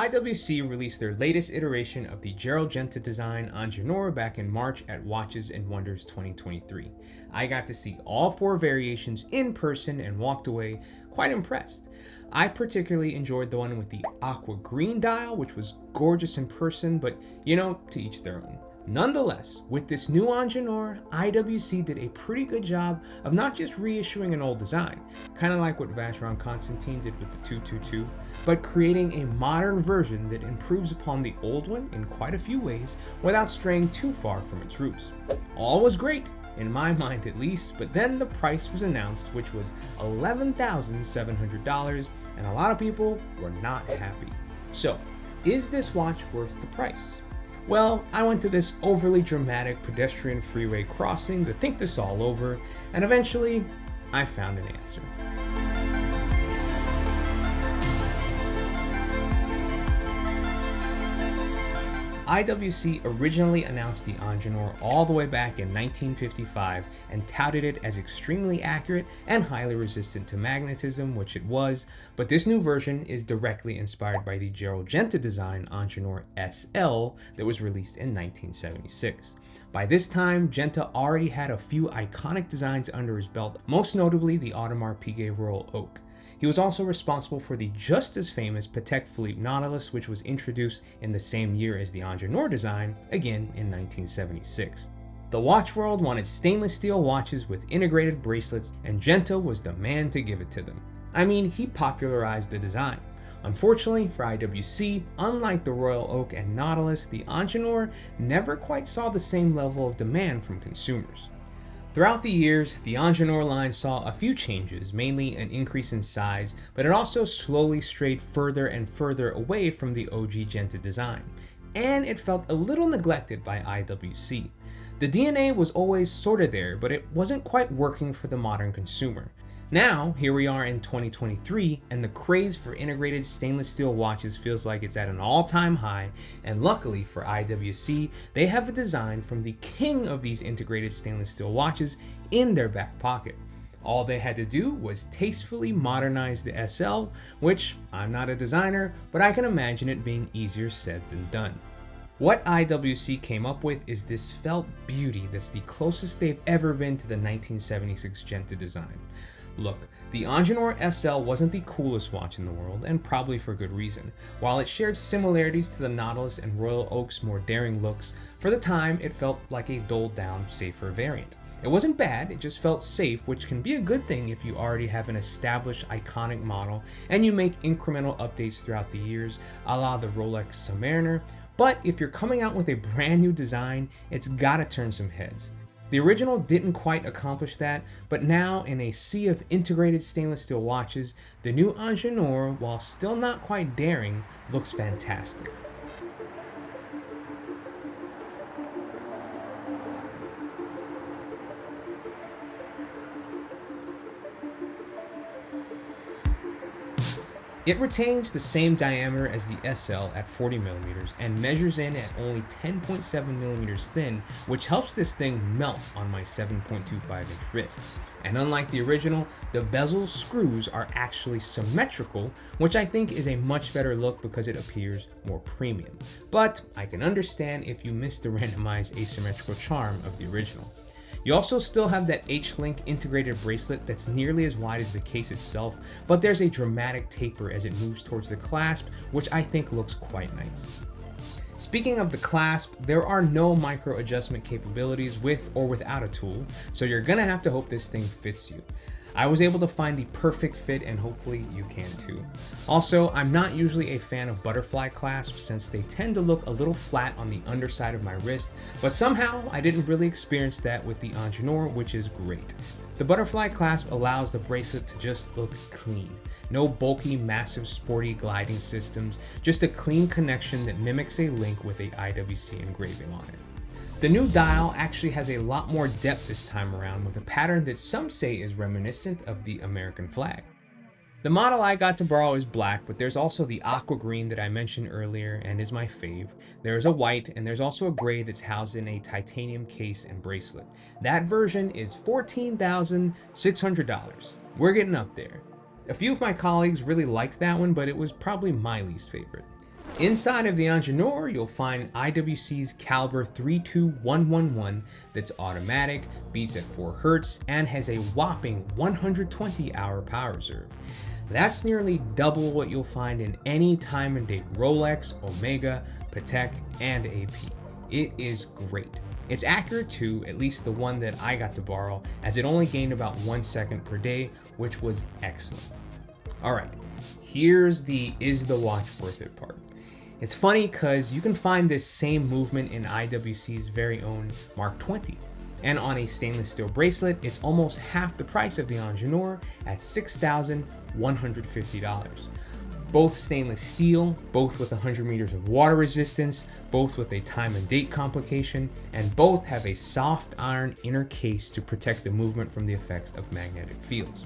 IWC released their latest iteration of the Gerald Genta-designed Ingenieur back in March at Watches and Wonders 2023. I got to see all 4 variations in person and walked away quite impressed. I particularly enjoyed the one with the aqua green dial, which was gorgeous in person, but to each their own. Nonetheless, with this new Ingenieur, IWC did a pretty good job of not just reissuing an old design, kind of like what Vacheron Constantin did with the 222, but creating a modern version that improves upon the old one in quite a few ways without straying too far from its roots. All was great, in my mind at least, but then the price was announced, which was $11,700, and a lot of people were not happy. So, is this watch worth the price? Well, I went to this overly dramatic pedestrian freeway crossing to think this all over, and eventually, I found an answer. IWC originally announced the Ingenieur all the way back in 1955 and touted it as extremely accurate and highly resistant to magnetism, which it was, but this new version is directly inspired by the Gerald Genta-designed Ingenieur SL that was released in 1976. By this time, Genta already had a few iconic designs under his belt, most notably the Audemars Piguet Royal Oak. He was also responsible for the just as famous Patek Philippe Nautilus, which was introduced in the same year as the Ingenieur design, again in 1976. The watch world wanted stainless steel watches with integrated bracelets, and Genta was the man to give it to them. I mean, he popularized the design. Unfortunately for IWC, unlike the Royal Oak and Nautilus, the Ingenieur never quite saw the same level of demand from consumers. Throughout the years, the Ingenieur line saw a few changes, mainly an increase in size, but it also slowly strayed further and further away from the OG Genta design, and it felt a little neglected by IWC. The DNA was always sorta there, but it wasn't quite working for the modern consumer. Now, here we are in 2023, and the craze for integrated stainless steel watches feels like it's at an all-time high, and luckily for IWC, they have a design from the king of these integrated stainless steel watches in their back pocket. All they had to do was tastefully modernize the SL, which I'm not a designer, but I can imagine it being easier said than done. What IWC came up with is this felt beauty that's the closest they've ever been to the 1976 Genta design. Look, the Ingenieur SL wasn't the coolest watch in the world, and probably for good reason. While it shared similarities to the Nautilus and Royal Oak's more daring looks, for the time it felt like a dulled-down, safer variant. It wasn't bad, it just felt safe, which can be a good thing if you already have an established iconic model and you make incremental updates throughout the years, a la the Rolex Submariner. But if you're coming out with a brand new design, it's gotta turn some heads. The original didn't quite accomplish that, but now in a sea of integrated stainless steel watches, the new Ingenieur, while still not quite daring, looks fantastic. It retains the same diameter as the SL at 40mm and measures in at only 10.7mm thin, which helps this thing melt on my 7.25-inch wrist. And unlike the original, the bezel screws are actually symmetrical, which I think is a much better look because it appears more premium. But I can understand if you miss the randomized asymmetrical charm of the original. You also still have that H-link integrated bracelet that's nearly as wide as the case itself, but there's a dramatic taper as it moves towards the clasp, which I think looks quite nice. Speaking of the clasp, there are no micro adjustment capabilities with or without a tool, so you're gonna have to hope this thing fits you. I was able to find the perfect fit, and hopefully you can too. Also, I'm not usually a fan of butterfly clasps since they tend to look a little flat on the underside of my wrist, but somehow I didn't really experience that with the Ingenieur, which is great. The butterfly clasp allows the bracelet to just look clean. No bulky, massive, sporty gliding systems, just a clean connection that mimics a link with a IWC engraving on it. The new dial actually has a lot more depth this time around, with a pattern that some say is reminiscent of the American flag. The model I got to borrow is black, but there's also the aqua green that I mentioned earlier and is my fave. There's a white, and there's also a gray that's housed in a titanium case and bracelet. That version is $14,600. We're getting up there. A few of my colleagues really liked that one, but it was probably my least favorite. Inside of the Ingenieur, you'll find IWC's caliber 32111 that's automatic, beats at 4 Hz, and has a whopping 120 hour power reserve. That's nearly double what you'll find in any time and date Rolex, Omega, Patek, and AP. It is great. It's accurate too, at least the one that I got to borrow, as it only gained about 1 second per day, which was excellent. Alright, here's the is the watch worth it part. It's funny because you can find this same movement in IWC's very own Mark 20. And on a stainless steel bracelet, it's almost half the price of the Ingenieur at $6,150. Both stainless steel, both with 100 meters of water resistance, both with a time and date complication, and both have a soft iron inner case to protect the movement from the effects of magnetic fields.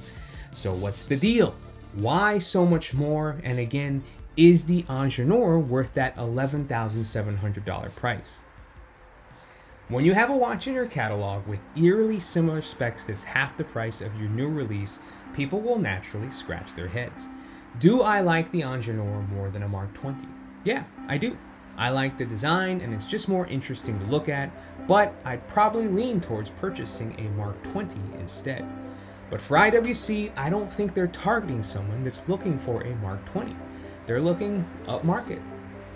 So what's the deal? Why so much more? And again, is the Ingenieur worth that $11,700 price? When you have a watch in your catalog with eerily similar specs that's half the price of your new release, people will naturally scratch their heads. Do I like the Ingenieur more than a Mark 20? Yeah, I do. I like the design and it's just more interesting to look at, but I'd probably lean towards purchasing a Mark 20 instead. But for IWC, I don't think they're targeting someone that's looking for a Mark 20. They're looking upmarket.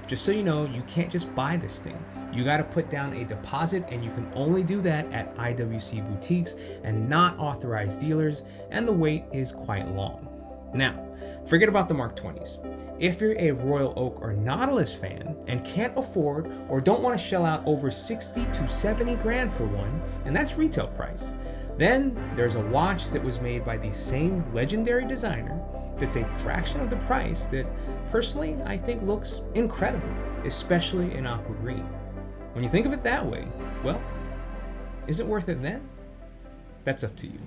Just so you know, you can't just buy this thing. You got to put down a deposit, and you can only do that at IWC boutiques and not authorized dealers, and the wait is quite long. Now, forget about the Mark 20s. If you're a Royal Oak or Nautilus fan and can't afford or don't want to shell out over 60 to 70 grand for one, and that's retail price, then there's a watch that was made by the same legendary designer that's a fraction of the price that personally I think looks incredible, especially in aqua green. When you think of it that way, well, is it worth it then? That's up to you.